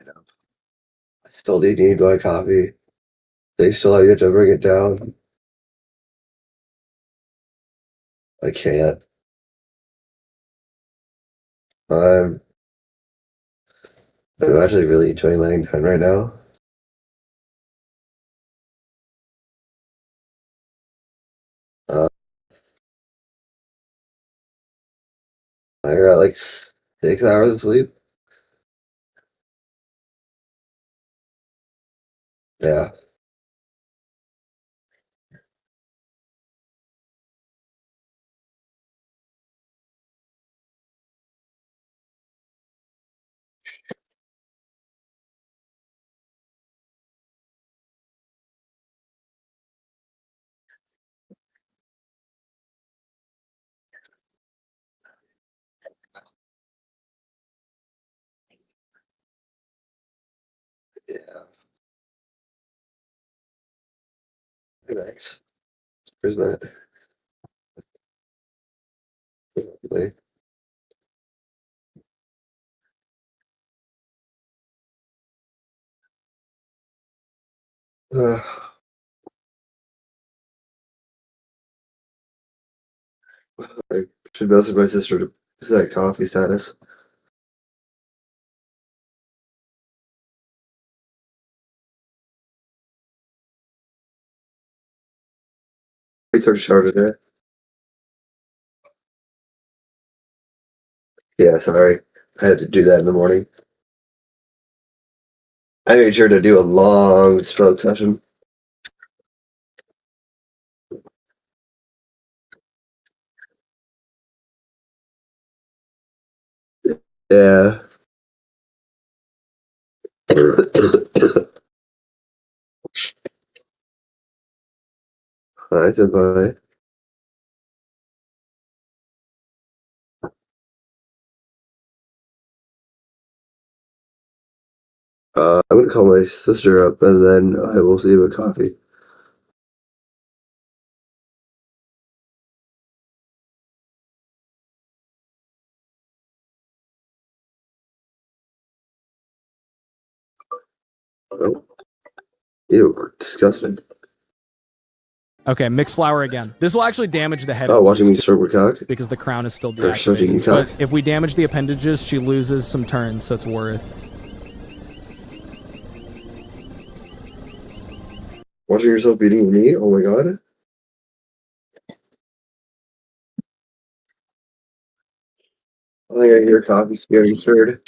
know. I still need my coffee. They still have yet to bring it down. I can't. I'm actually really enjoying laying down right now. I got like 6 hours of sleep. Yeah. Yeah. Nice. Where's Matt? Like, uh, I should message my sister to set coffee status. We took a shower today. Yeah, sorry. I had to do that in the morning. I made sure to do a long stroke session. Yeah. Hi, senpai. I'm gonna call my sister up and then I will see you with coffee. Oh. Ew, disgusting. Okay, mix flour again. This will actually damage the head. Oh, watching me stroke her cock? Because the crown is still Or stroking your deactivated. cock? But if we damage the appendages, she loses some turns, so it's worth. Watching yourself beating me? Oh my god. I think I hear coffee getting stirred.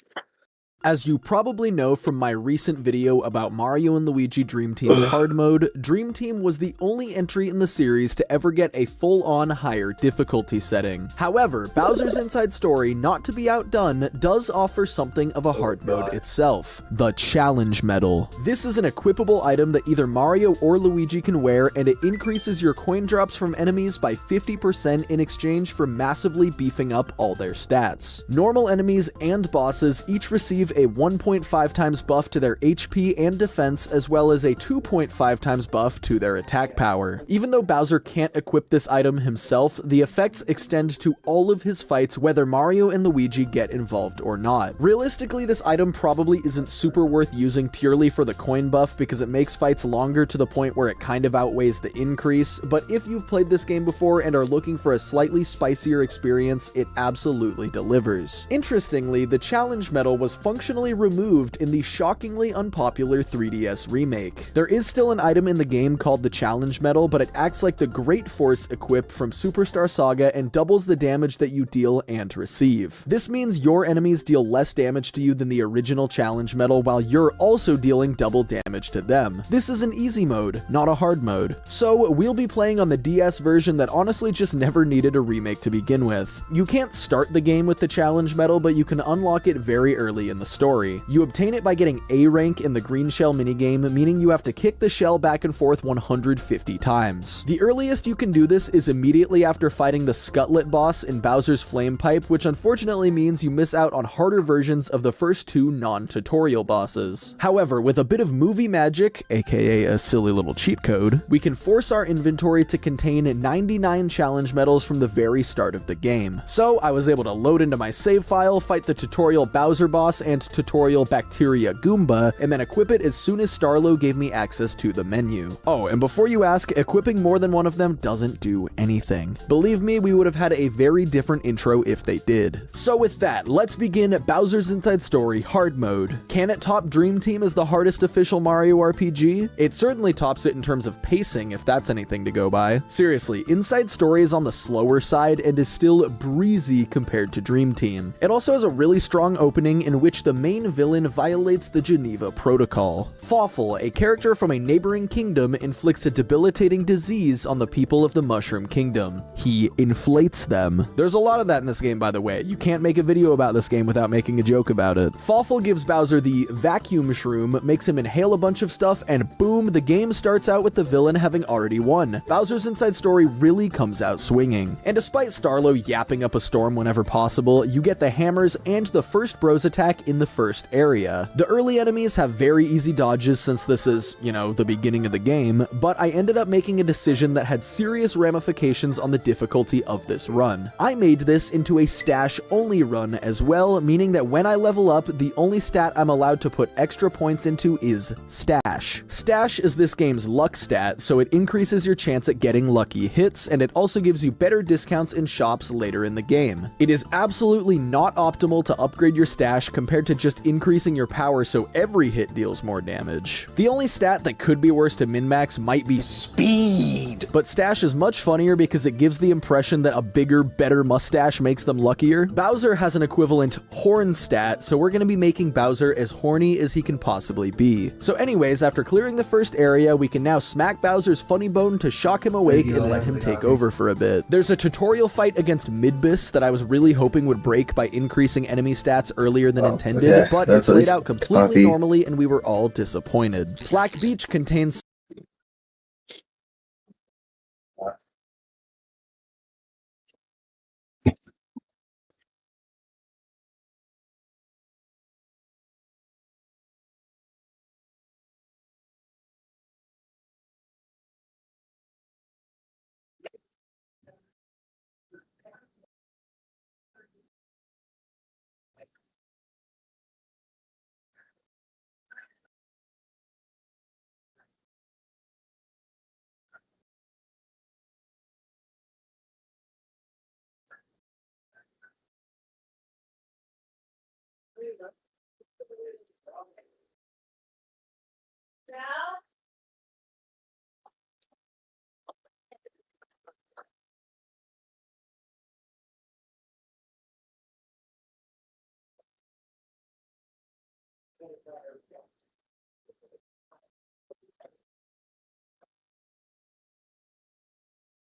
As you probably know from my recent video about Mario & Luigi Dream Team's hard mode, Dream Team was the only entry in the series to ever get a full-on higher difficulty setting. However, Bowser's Inside Story, not to be outdone, does offer something of a hard mode itself. The Challenge Medal. This is an equipable item that either Mario or Luigi can wear, and it increases your coin drops from enemies by 50% in exchange for massively beefing up all their stats. Normal enemies and bosses each receive a 1.5 times buff to their HP and defense, as well as a 2.5 times buff to their attack power. Even though Bowser can't equip this item himself, the effects extend to all of his fights whether Mario and Luigi get involved or not. Realistically, this item probably isn't super worth using purely for the coin buff because it makes fights longer to the point where it kind of outweighs the increase, but if you've played this game before and are looking for a slightly spicier experience, it absolutely delivers. Interestingly, the Challenge Medal was functionally removed in the shockingly unpopular 3DS remake. There is still an item in the game called the Challenge Medal, but it acts like the Great Force equip from Superstar Saga and doubles the damage that you deal and receive. This means your enemies deal less damage to you than the original Challenge Medal, while you're also dealing double damage to them. This is an easy mode, not a hard mode. So we'll be playing on the DS version that honestly just never needed a remake to begin with. You can't start the game with the Challenge Medal, but you can unlock it very early in the story. You obtain it by getting A rank in the green shell minigame, meaning you have to kick the shell back and forth 150 times. The earliest you can do this is immediately after fighting the Scutlet boss in Bowser's Flame Pipe, which unfortunately means you miss out on harder versions of the first two non-tutorial bosses. However, with a bit of movie magic, aka a silly little cheat code, we can force our inventory to contain 99 challenge medals from the very start of the game. So I was able to load into my save file, fight the tutorial Bowser boss, and giant tutorial bacteria Goomba, and then equip it as soon as Starlo gave me access to the menu. Oh, and before you ask, equipping more than one of them doesn't do anything. Believe me, we would have had a very different intro if they did. So with that, let's begin Bowser's Inside Story Hard Mode. Can it top Dream Team as the hardest official Mario RPG? It certainly tops it in terms of pacing, if that's anything to go by. Seriously, Inside Story is on the slower side and is still breezy compared to Dream Team. It also has a really strong opening in which the main villain violates the Geneva Protocol. Fawful, a character from a neighboring kingdom, inflicts a debilitating disease on the people of the Mushroom Kingdom. He inflates them. There's a lot of that in this game, by the way. You can't make a video about this game without making a joke about it. Fawful gives Bowser the vacuum shroom, makes him inhale a bunch of stuff, and boom, the game starts out with the villain having already won. Bowser's Inside Story really comes out swinging. And despite Starlo yapping up a storm whenever possible, you get the hammers and the first bros attack in the first area. The early enemies have very easy dodges since this is, you know, the beginning of the game, but I ended up making a decision that had serious ramifications on the difficulty of this run. I made this into a stash only run as well, meaning that when I level up, the only stat I'm allowed to put extra points into is stash. Stash is this game's luck stat, so it increases your chance at getting lucky hits, and it also gives you better discounts in shops later in the game. It is absolutely not optimal to upgrade your stash compared to just increasing your power so every hit deals more damage. The only stat that could be worse to min-max might be speed, but stash is much funnier because it gives the impression that a bigger, better mustache makes them luckier. Bowser has an equivalent horn stat, so we're going to be making Bowser as horny as he can possibly be. So anyways, after clearing the first area, we can now smack Bowser's funny bone to shock him awake and let him take over for a bit. There's a tutorial fight against Midbus that I was really hoping would break by increasing enemy stats earlier than intended, but it played out completely normally and we were all disappointed. Black Beach contains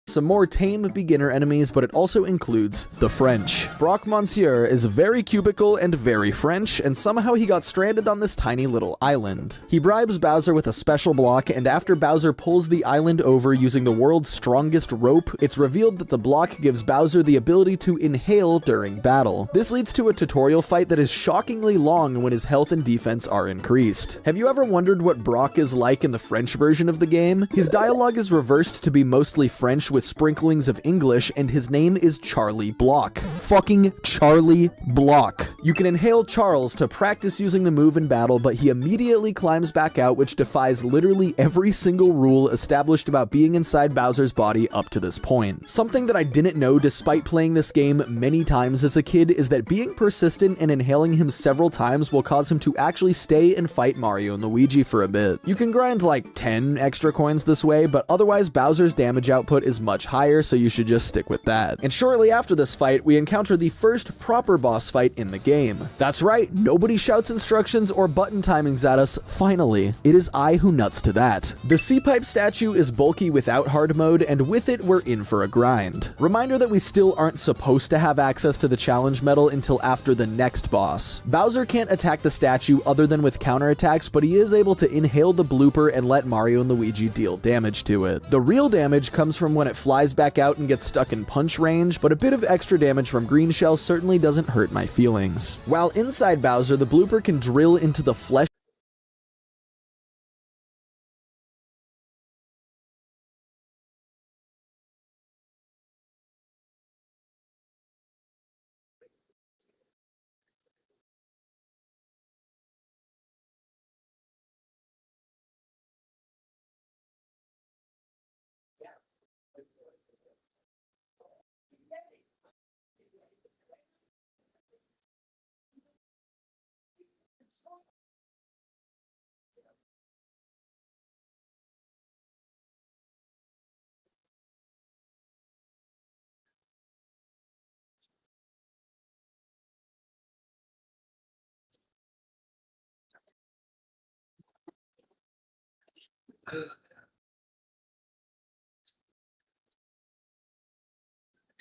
some more tame beginner enemies, but it also includes the French. Brock Monsieur is very cubical and very French, and somehow he got stranded on this tiny little island. He bribes Bowser with a special block, and after Bowser pulls the island over using the world's strongest rope, it's revealed that the block gives Bowser the ability to inhale during battle. This leads to a tutorial fight that is shockingly long when his health and defense are increased. Have you ever wondered what Brock is like in the French version of the game? His dialogue is reversed to be mostly French with sprinklings of English, and his name is Charlie Block. Fucking Charlie Block. You can inhale Charles to practice using the move in battle, but he immediately climbs back out, which defies literally every single rule established about being inside Bowser's body up to this point. Something that I didn't know despite playing this game many times as a kid is that being persistent and inhaling him several times will cause him to actually stay and fight Mario and Luigi for a bit. You can grind like 10 extra coins this way, but otherwise Bowser's damage output is much higher, so you should just stick with that. And shortly after this fight, we encounter the first proper boss fight in the game. That's right, nobody shouts instructions or button timings at us, finally. It is I who nuts to that. The C-Pipe statue is bulky without hard mode, and with it, we're in for a grind. Reminder that we still aren't supposed to have access to the challenge medal until after the next boss. Bowser can't attack the statue other than with counterattacks, but he is able to inhale the blooper and let Mario and Luigi deal damage to it. The real damage comes from when it flies back out and gets stuck in punch range, but a bit of extra damage from Green Shell certainly doesn't hurt my feelings. While inside Bowser, the blooper can drill into the flesh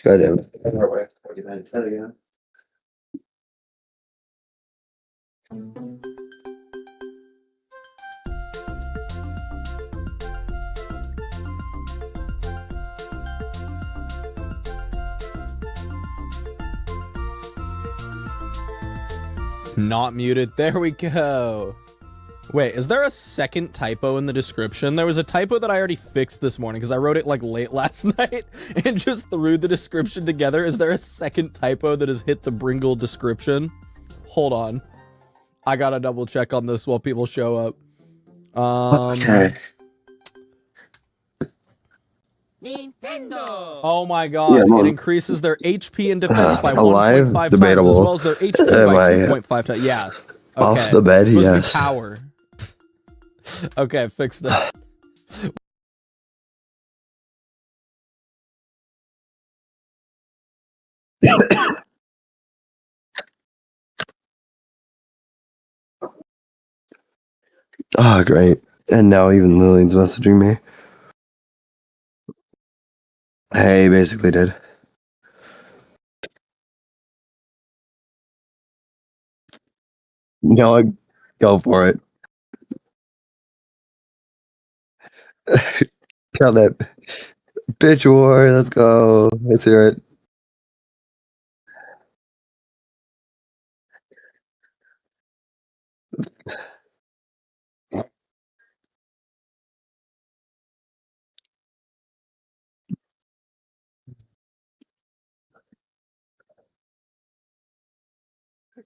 God damn it. I'll get that instead again. Not muted. There we go. Wait, is there a second typo in the description? There was a typo that I already fixed this morning because I wrote it like late last night and just threw the description together. Is there a second typo that has hit the Bringle description? Hold on. I gotta double check on this while people show up. Okay. Nintendo. Oh my god, Yeah, it increases their HP and defense by alive? 1.5 times, as Debatable. well as their HP Am by I 2.5 times. Yeah. off Okay. the bed? It's supposed Yes. to be power. Okay, fixed it. Oh, great. And now even Lillian's messaging me. Hey, basically did. No, go for it. Tell that bitch war. Let's go. Let's hear it.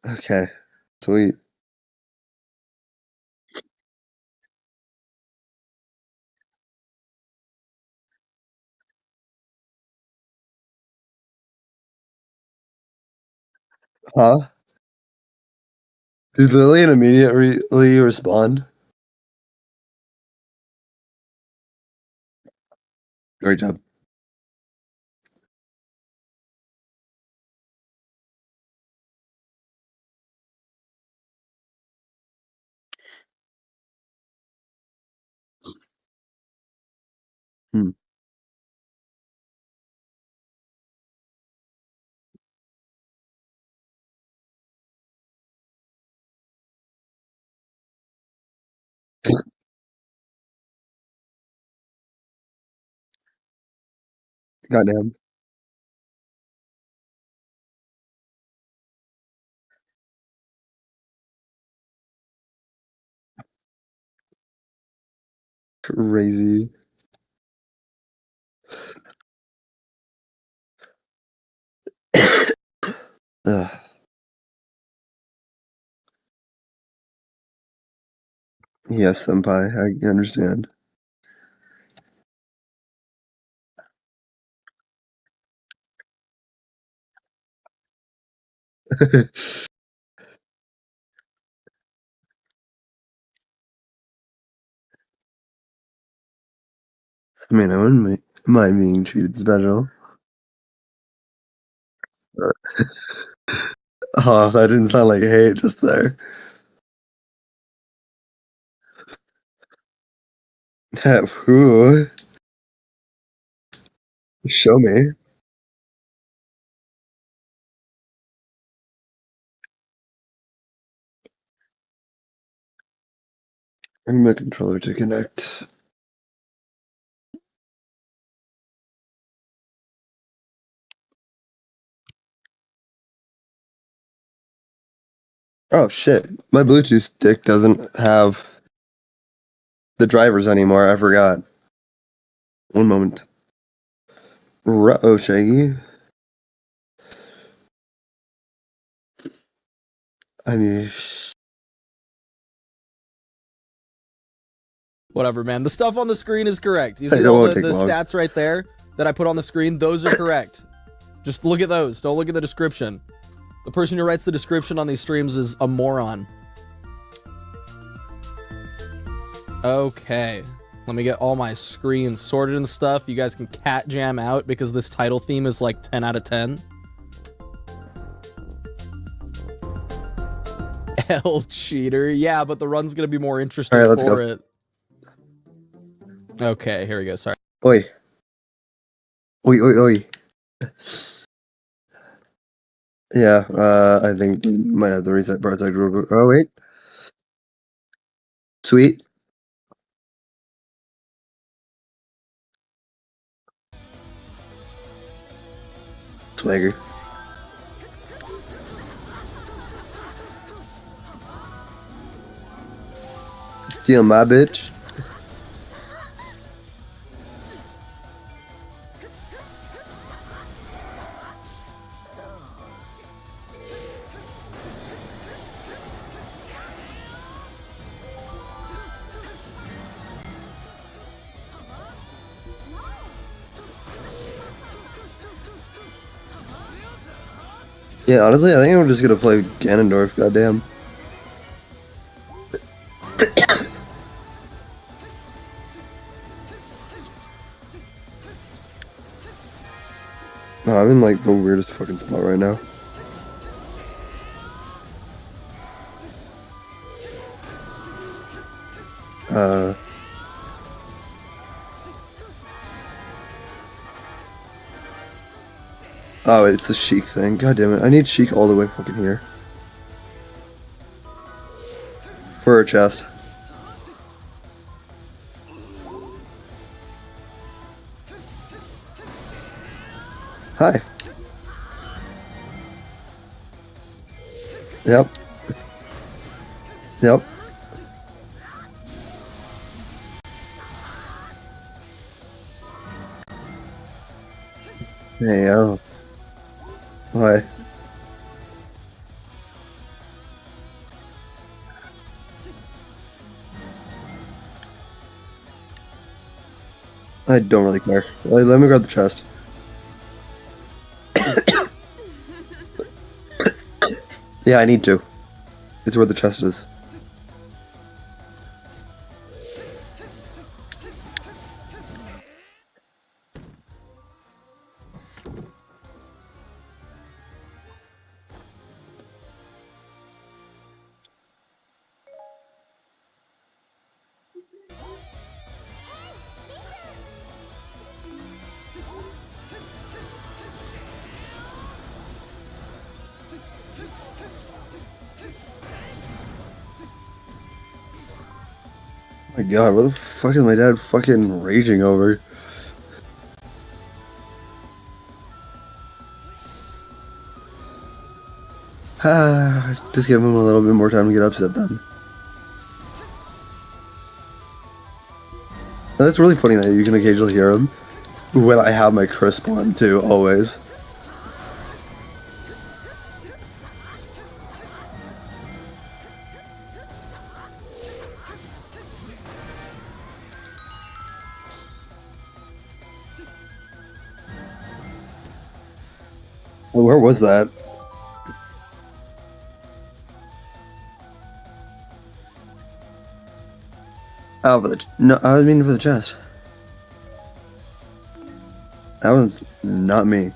Okay. Sweet. Huh? Did Lillian immediately respond? Great job. Hmm. Goddamn. Crazy. Ugh. Yes, senpai. I understand. I mean, I wouldn't mind being treated special. Oh, that didn't sound like hate just there. Who? Show me. I need my controller to connect. Oh shit. My Bluetooth stick doesn't have the drivers anymore. I forgot. One moment. Ruh-oh, Shaggy. I need. Whatever, man. The stuff on the screen is correct. You Hey, see that all won't the take long. stats right there that I put on the screen? Those are correct. Just look at those. Don't look at the description. The person who writes the description on these streams is a moron. Okay. Let me get all my screens sorted and stuff. You guys can cat jam out because this title theme is like 10 out of 10. L cheater. Yeah, but the run's going to be more interesting All right, let's for go. it. Okay, here we go. Sorry. Oi. Oi, oi, oi. Yeah, I think we might have to reset parts I grew. Oh, wait. Sweet. Swagger. Steal my bitch. Yeah, honestly, I think I'm just gonna play Ganondorf, goddamn. Oh, I'm in like the weirdest fucking spot right now. Oh, it's a Sheik thing. God damn it. I need Sheik all the way fucking here. For her chest. Hi. Yep. Yep. Hey, oh. Hi. I don't really care. Let me grab the chest. Yeah, I need to. It's where the chest is. Oh my god, what the fuck is my dad fucking raging over? Just give him a little bit more time to get upset then. And that's really funny that you can occasionally hear him when I have my crisp on too, always. Where was that? Oh, no, I was meaning for the chest. That was not me.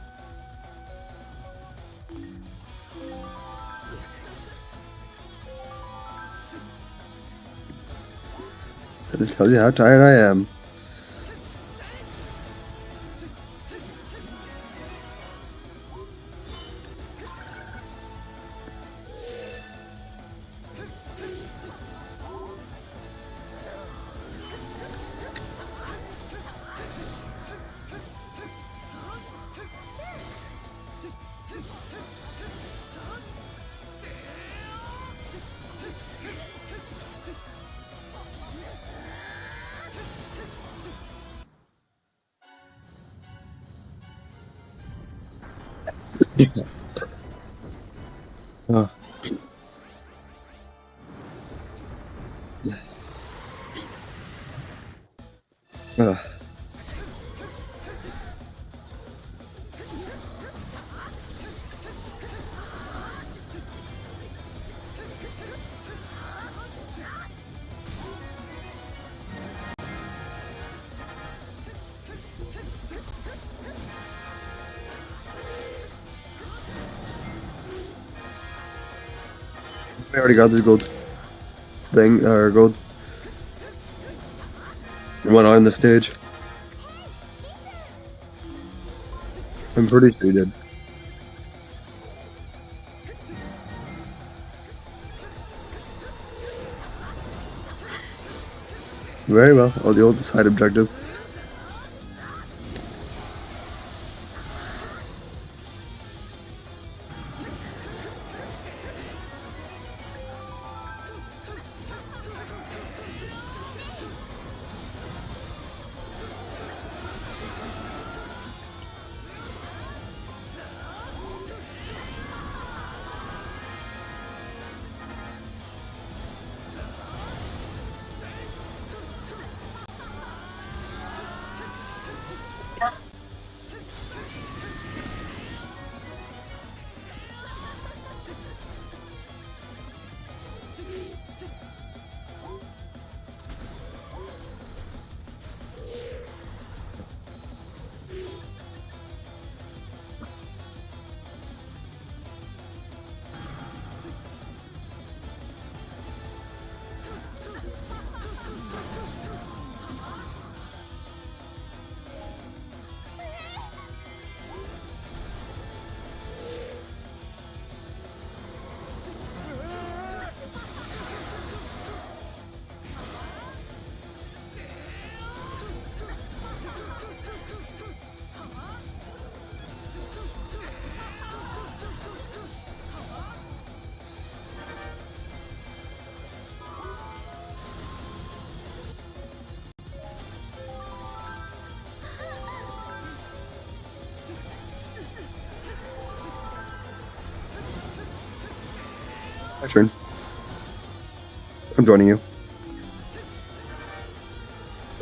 That just tells you how tired I am. Oh. Ugh. I already got this gold thing, or gold. Went on the stage. I'm pretty sure he did. Very well. I'll deal with the side objective. My turn. I'm joining you.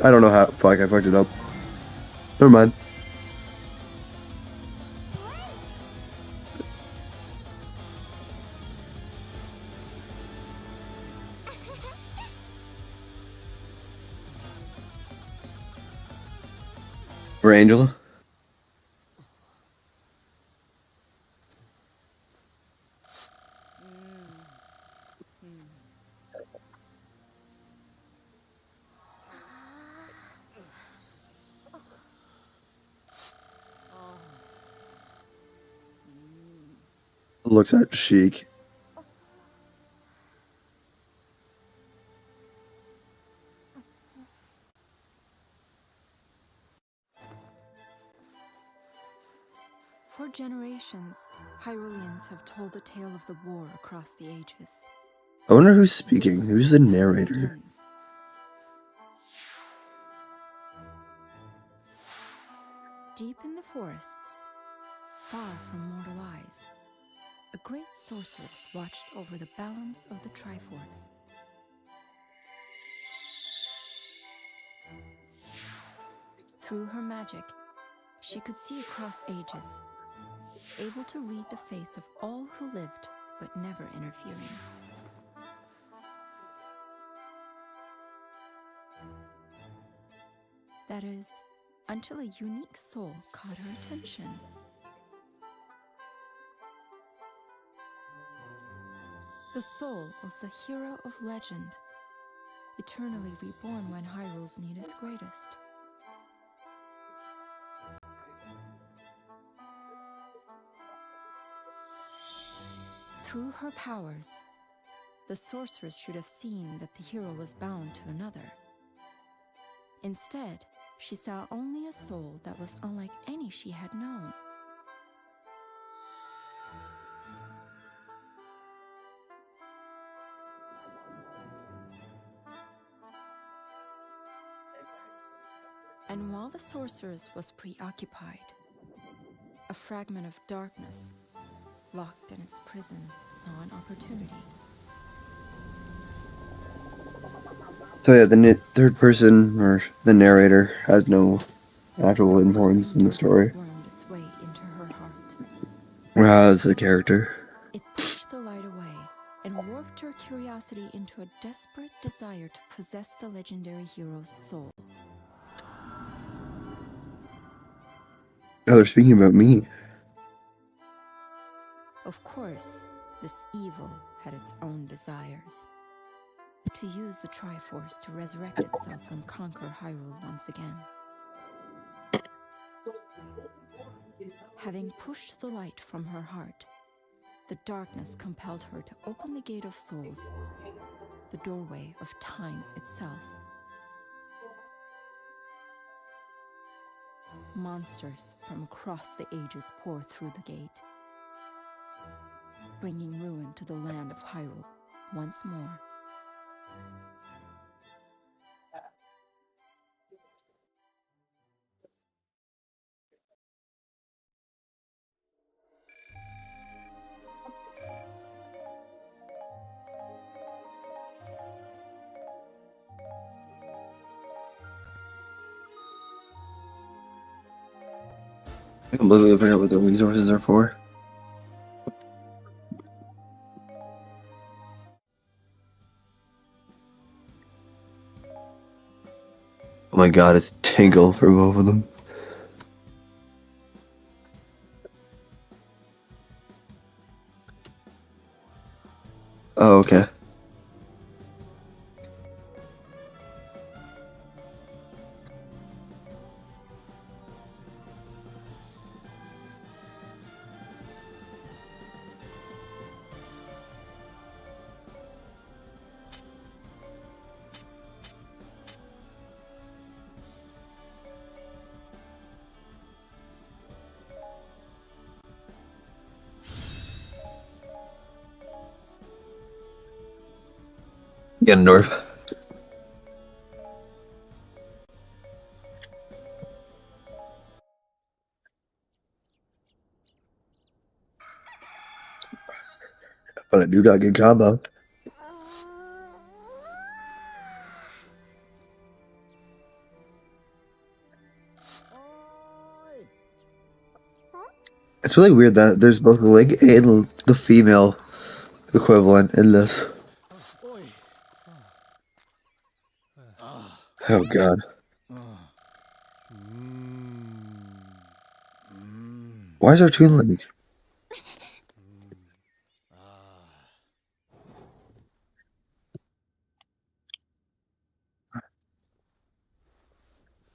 I don't know how. Fuck, I fucked it up. Never mind. Or Angela? Looks at Sheik. For generations, Hyruleans have told the tale of the war across the ages. I wonder who's speaking. Who's the narrator? Begins. Deep in the forests, far from mortal eyes, a great sorceress watched over the balance of the Triforce. Through her magic, she could see across ages, able to read the fates of all who lived, but never interfering. That is, until a unique soul caught her attention. The soul of the hero of legend, eternally reborn when Hyrule's need is greatest. Through her powers, the sorceress should have seen that the hero was bound to another. Instead, she saw only a soul that was unlike any she had known. And while the sorceress was preoccupied, a fragment of darkness, locked in its prison, saw an opportunity. So yeah, the third person, or the narrator, has no actual importance in the story. Wormed its way into her heart. As a character. It pushed the light away and warped her curiosity into a desperate desire to possess the legendary hero's soul. Oh, they're speaking about me. Of course, this evil had its own desires. to use the Triforce to resurrect itself and conquer Hyrule once again. Having pushed the light from her heart, the darkness compelled her to open the Gate of Souls, the doorway of time itself. Monsters from across the ages pour through the gate, bringing ruin to the land of Hyrule once more. I completely forgot what the resources are for. Oh my god, it's Tinkle for both of them. Oh, okay. Ganondorf. But I do not get combo. It's really weird that there's both the Link and the female equivalent in this. Oh god. Why is there two Links?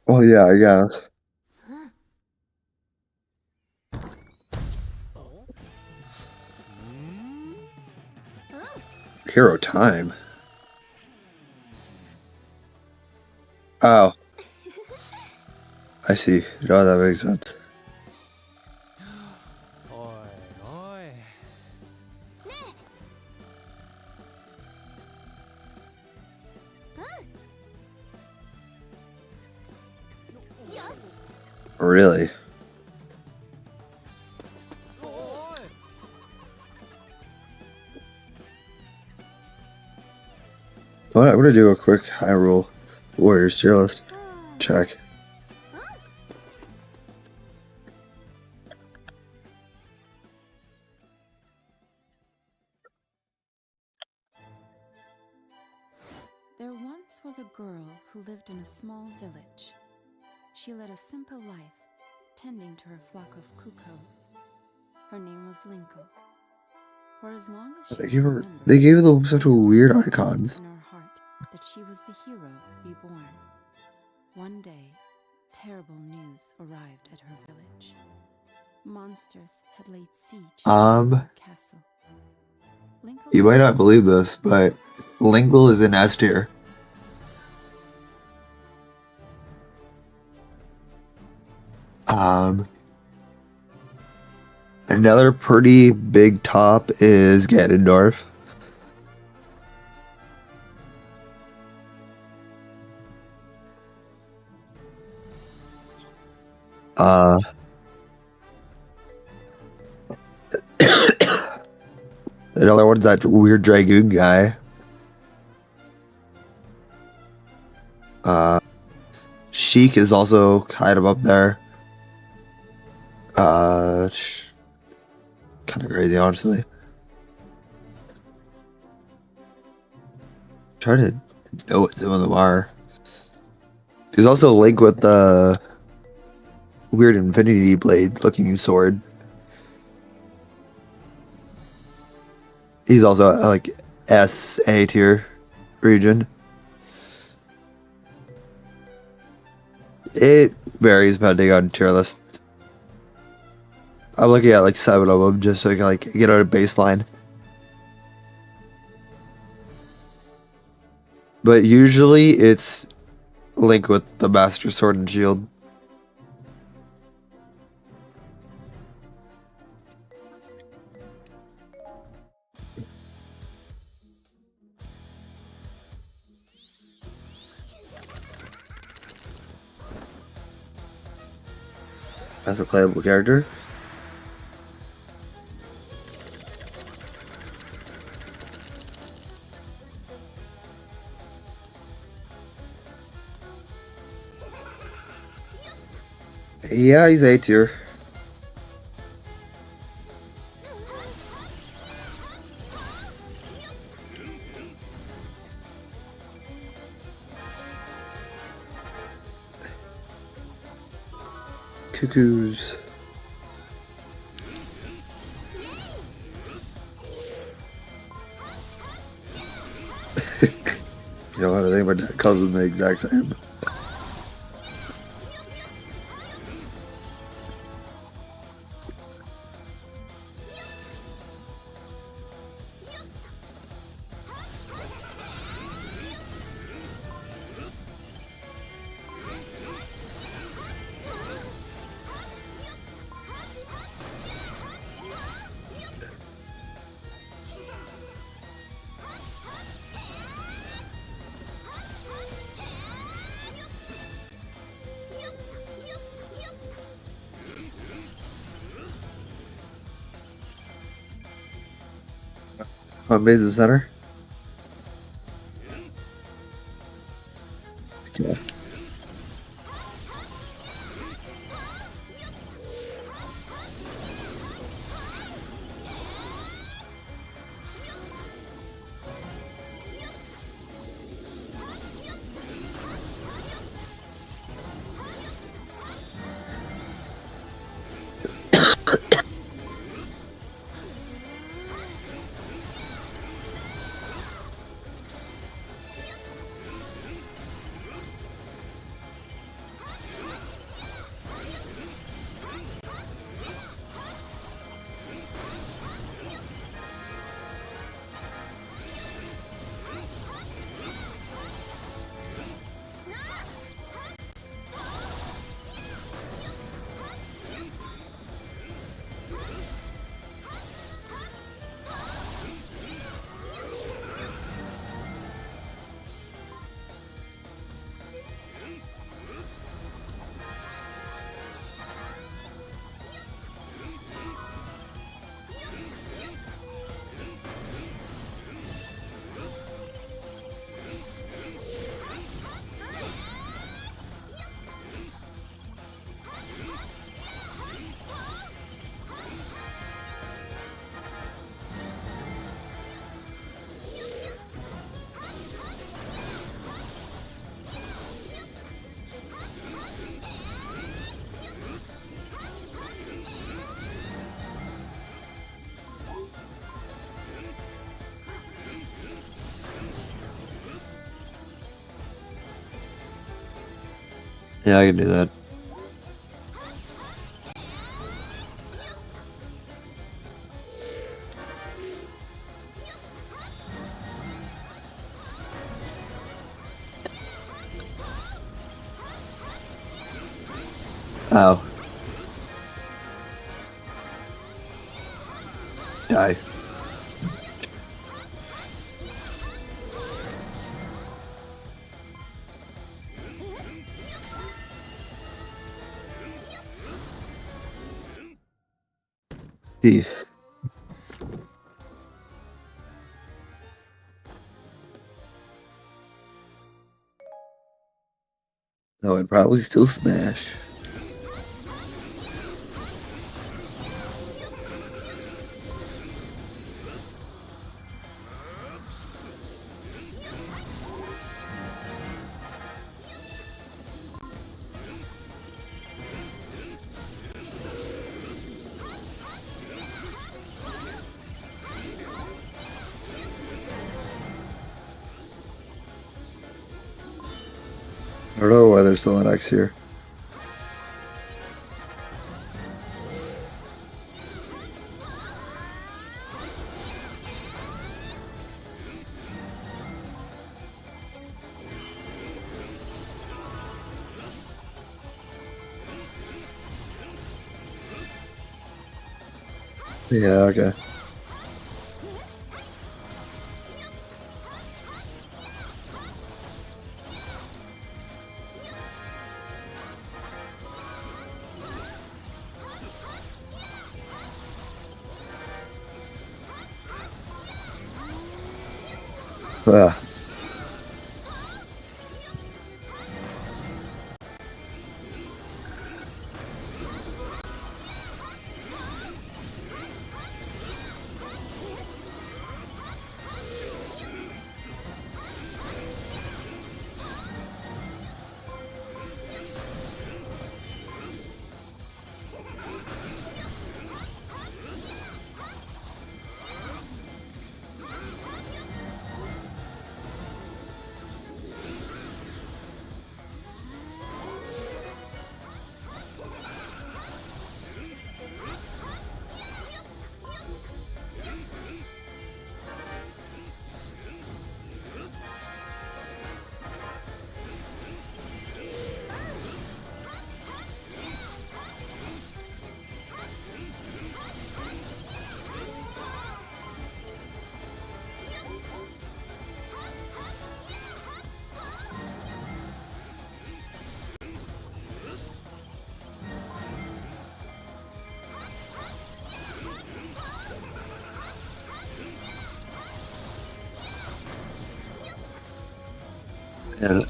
Oh yeah, I guess. Hero time. Oh. I see. No, that makes sense. Really? Well, I'm gonna do a quick Hyrule Warriors tier list check. There once was a girl who lived in a small village. She led a simple life, tending to her flock of cuckoos. Her name was Linkle. For as long as she They could gave her. remember, They gave them such weird icons. in her heart that she was the hero reborn. One day, terrible news arrived at her village. Monsters had laid siege to her castle. Linkle You might not believe this, but Linkle is in S tier. Another pretty big top is Ganondorf. Another one's that weird Dragoon guy. Sheik is also kind of up there. Kind of crazy, honestly. Trying to know what some of them are. There's also a Link with the weird Infinity Blade looking sword. He's also like S A tier region. It varies depending on tier list. I'm looking at like 7 of them just so I can like get out a baseline. But usually it's Link with the Master Sword and Shield. As a playable character. Yeah, he's A tier. Cuckoos. You know what? I think my dad calls them the exact same. On base the center. Okay. Yeah, I can do that. Oh. Die. D. No, I'd probably still smash. don't know why there's still an X here. Yeah, okay. Ah. Yeah.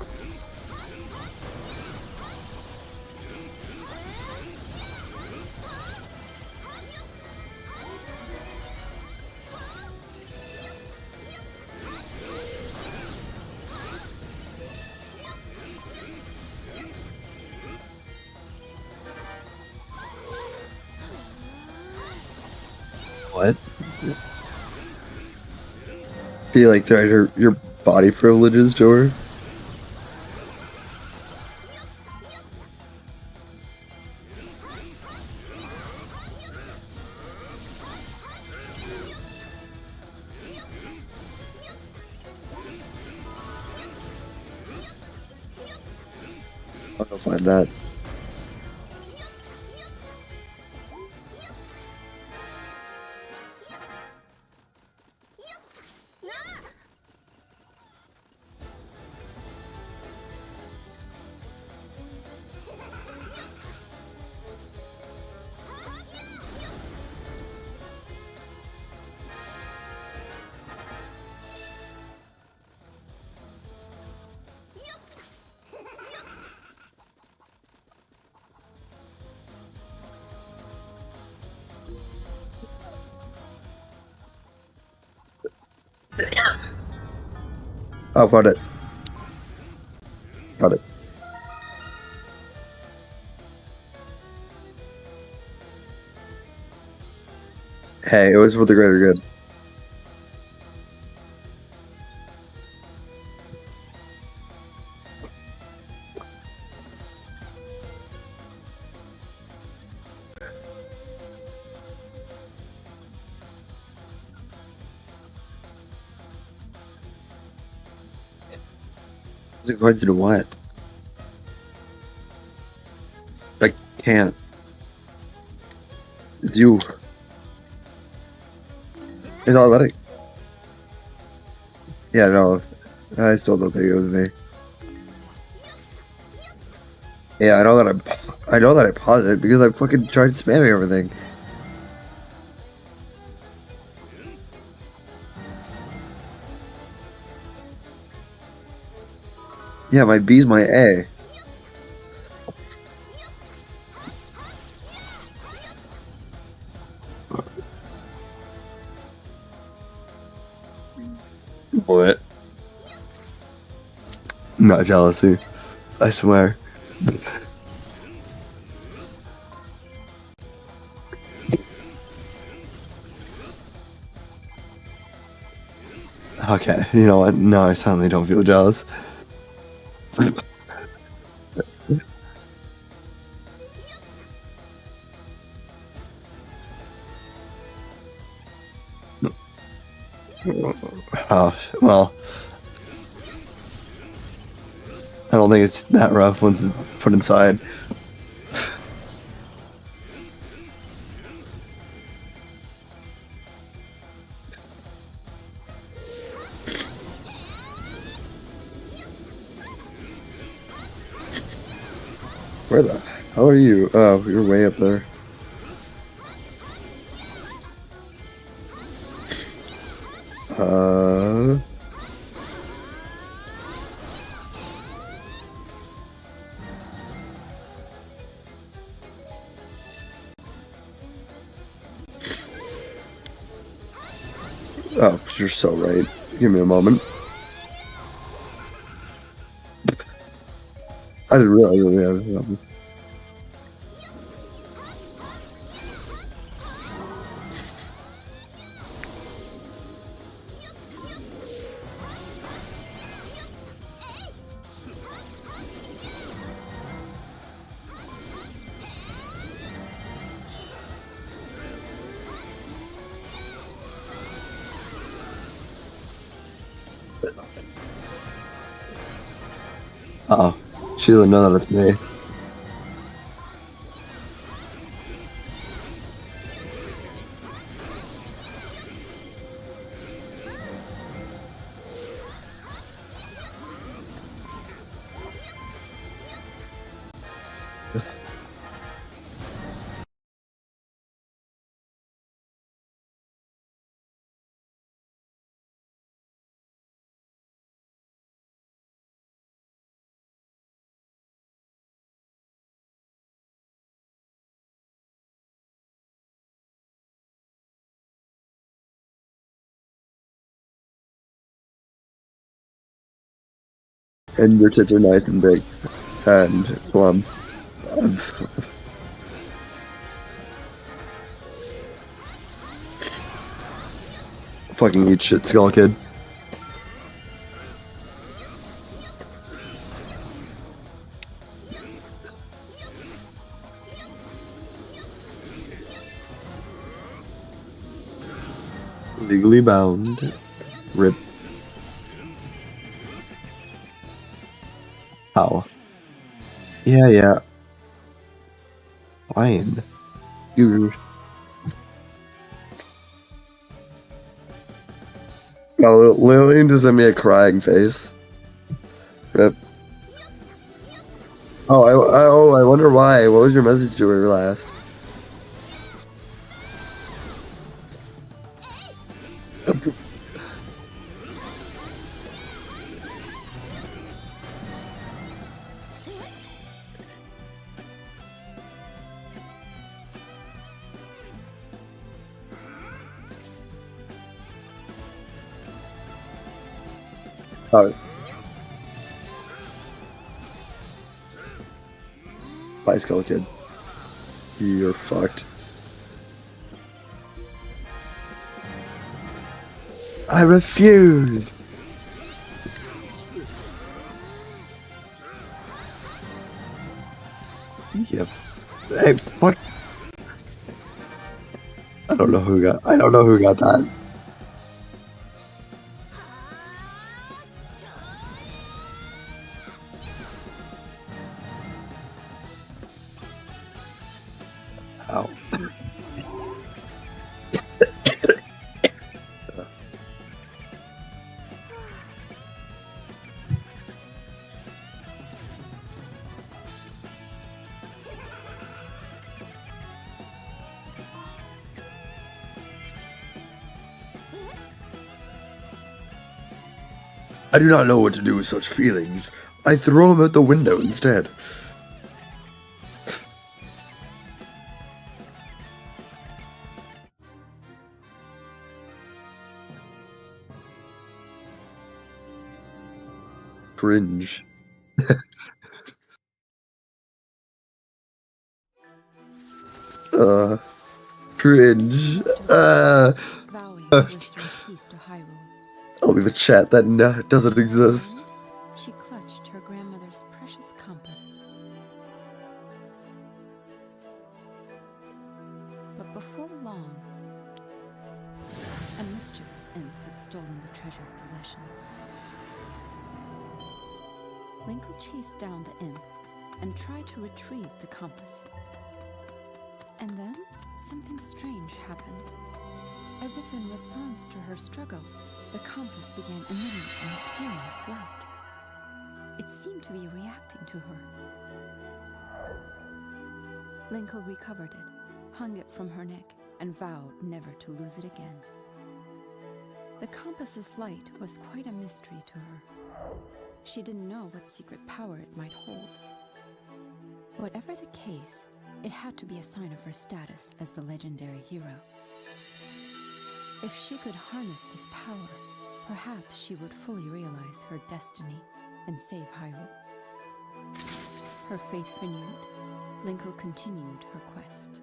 What? Be like tried your body privileges to her? I'll go find that. Oh, got it. Got it. Hey, it was for the greater good. Is it going to do what? I can't. It's you. It's not letting. Yeah, no. I still don't think it was me. Yeah, I know that I paused it because I fucking tried spamming everything. Yeah, my B's my A. What? Not jealousy. I swear. Okay, you know what? No, I suddenly don't feel jealous. Oh, well, I don't think it's that rough once it's put inside. Where the hell are you? Oh, you're way up there. Uh... Oh, you're so right. Give me a moment. I didn't realize that we had something. Oh, she doesn't know that it's me. And your tits are nice and big and plump. Fucking eat shit, Skull Kid. Legally bound. Rip. How? Yeah. Fine. You. Oh, Lillian just sent me a crying face. Rip. Oh, I wonder why. What was your message to her last? Oh. Bye, Skull Kid. You're fucked. I refuse. Yep. Hey, fuck. I don't know who got that. Ow. I do not know what to do with such feelings. I throw them out the window instead. Cringe. Cringe. Vowing to restore peace to Hyrule, I'll leave a chat that doesn't exist. she clutched her grandmother's precious compass. But before long, A mischievous imp had stolen the treasured possession. Linkle chased down the imp and tried to retrieve the compass. And then something strange happened. As if in response to her struggle, the compass began emitting a mysterious light. It seemed to be reacting to her. Linkle recovered it, hung it from her neck, and vowed never to lose it again. The compass's light was quite a mystery to her. She didn't know what secret power it might hold. Whatever the case, it had to be a sign of her status as the legendary hero. If she could harness this power, perhaps she would fully realize her destiny and save Hyrule. Her faith renewed, Linkle continued her quest.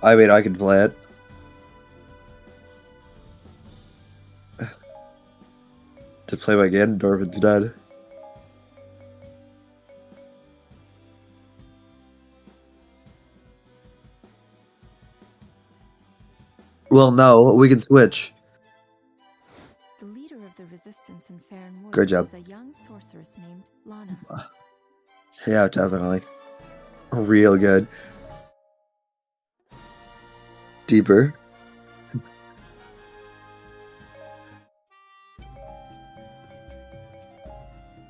I mean, I can play it. To play my Ganondorf instead. Well, no, we can switch. The leader of the resistance in Farron Woods Good job. was a young sorceress named Lana. Yeah, definitely. Real good. Deeper.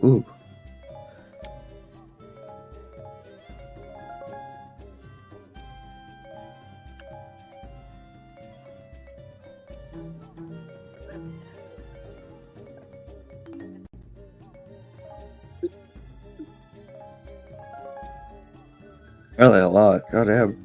Ooh. Really a lot. Goddamn.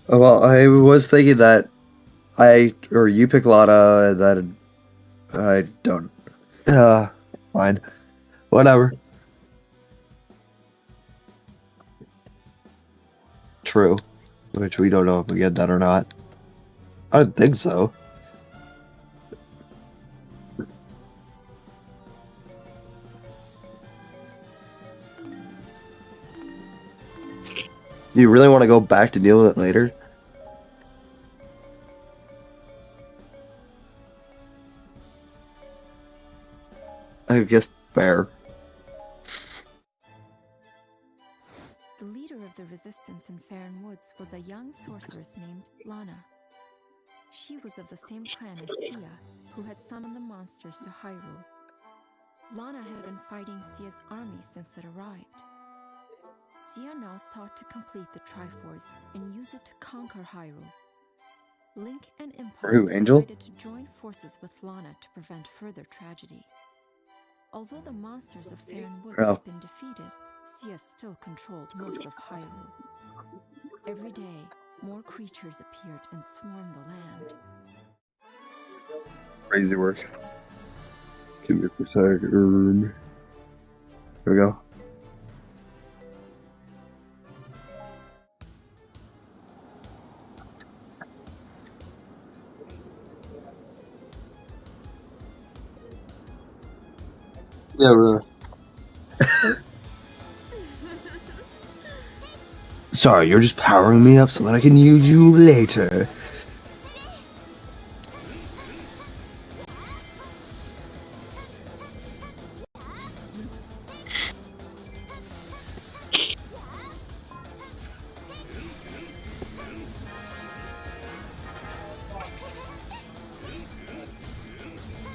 Well, I was thinking that you pick Lana, and then I don't. Fine. Whatever. True. Which we don't know if we get that or not. I don't think so. Do you really want to go back to deal with it later? I guess fair. The leader of the resistance in Farron Woods was a young sorceress named Lana. She was of the same clan as Sia, who had summoned the monsters to Hyrule. Lana had been fighting Sia's army since it arrived. Sia now sought to complete the Triforce and use it to conquer Hyrule. Link and Impulse Angel? decided to join forces with Lana to prevent further tragedy. Although the monsters of Farron Woods had been defeated, Sia still controlled most of Hyrule. Every day, more creatures appeared and swarmed the land. Crazy work. Give me a precise room. Here we go. Yeah, really. Sorry, you're just powering me up so that I can use you later.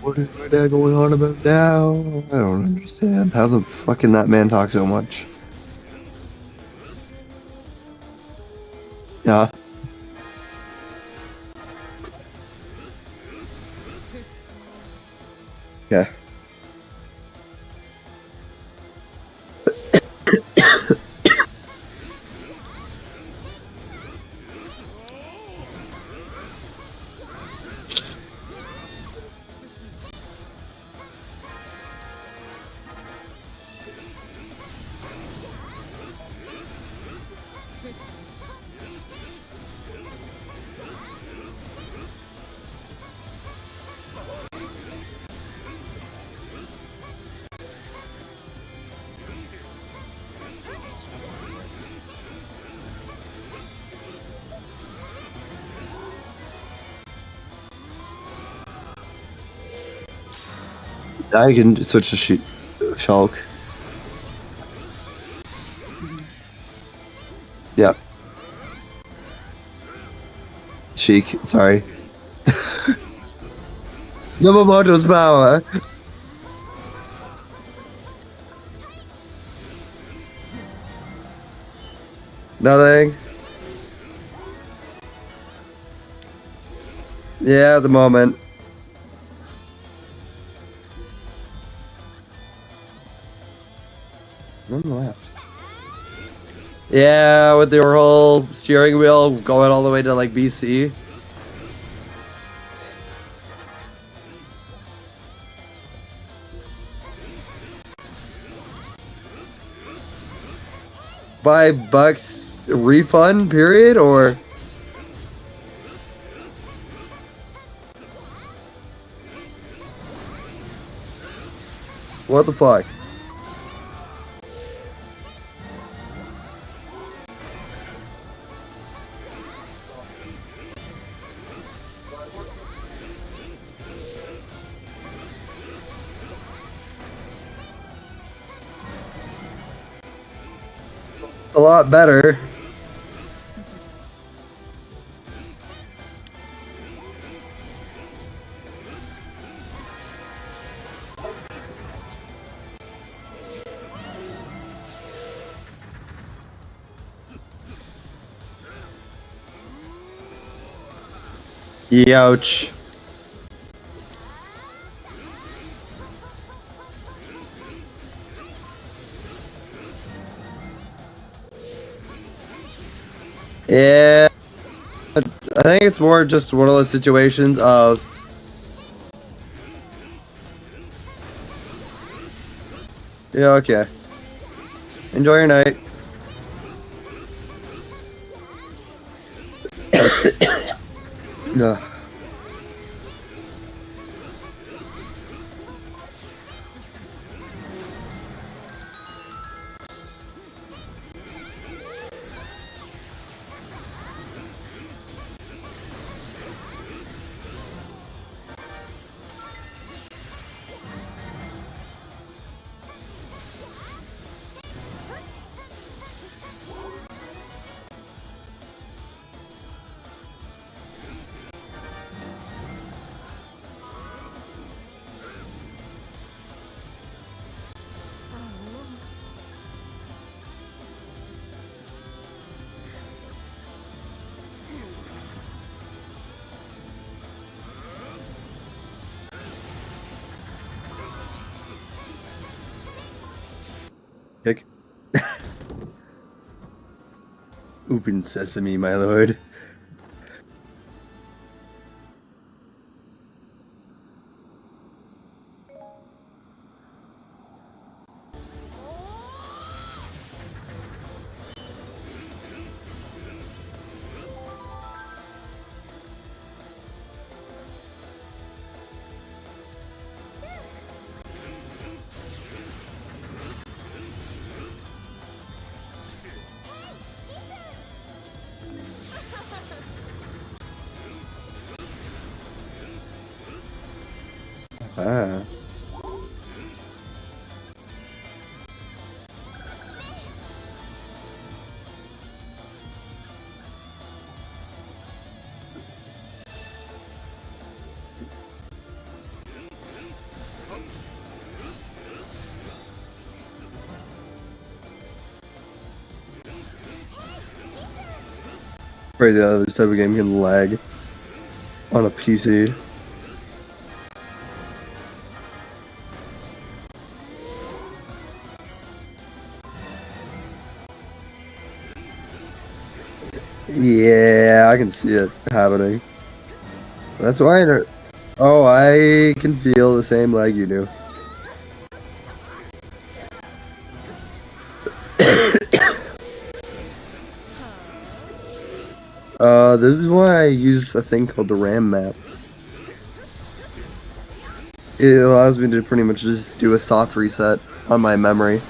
What is my dad going on about now? I don't understand. How the fuck can that man talk so much? Yeah. Okay. I can switch to Shulk. Yep. Sheik, sorry. Yamamoto's power. Nothing. Yeah, at the moment. On the left. Yeah, with their whole steering wheel going all the way to like BC. $5 refund period or what the fuck? A lot better. Ouch. Yeah, I think it's more just one of those situations of yeah, okay. Enjoy your night. Yeah. Kick. Open sesame, my lord. Ah. Crazy how this type of game can lag on a PC. Yeah, I can see it happening. That's why oh, I can feel the same lag you do. This is why I use a thing called the RAM map. It allows me to pretty much just do a soft reset on my memory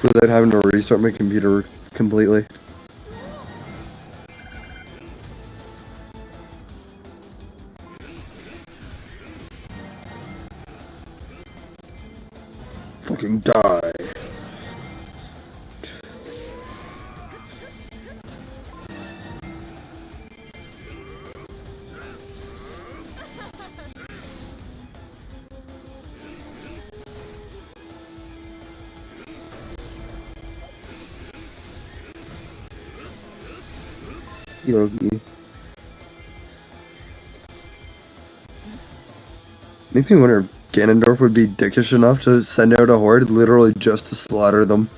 without having to restart my computer completely. Fucking die. Yogi. Makes me wonder if Ganondorf would be dickish enough to send out a horde literally just to slaughter them.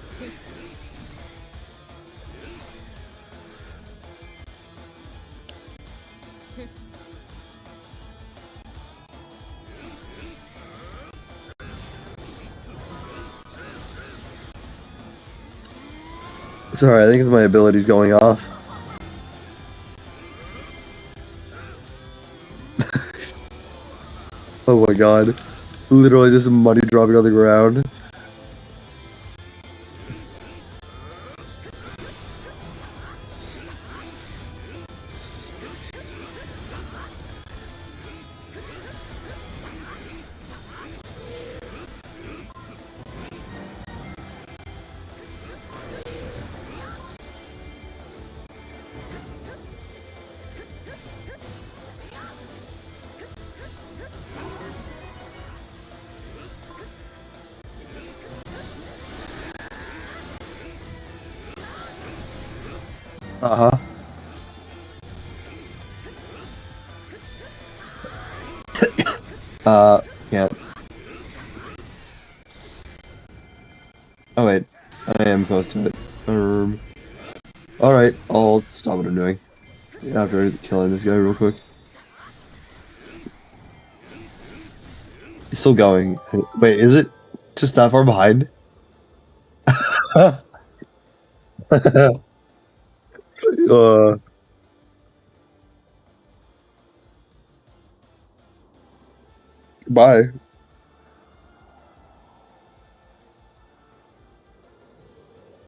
Sorry, I think it's my abilities going off. Oh my god. Literally just money dropping on the ground. Uh-huh. Can't. Oh wait, I am close to it. Alright, I'll stop what I'm doing after killing this guy real quick. He's still going. Wait, is it just that far behind? Bye.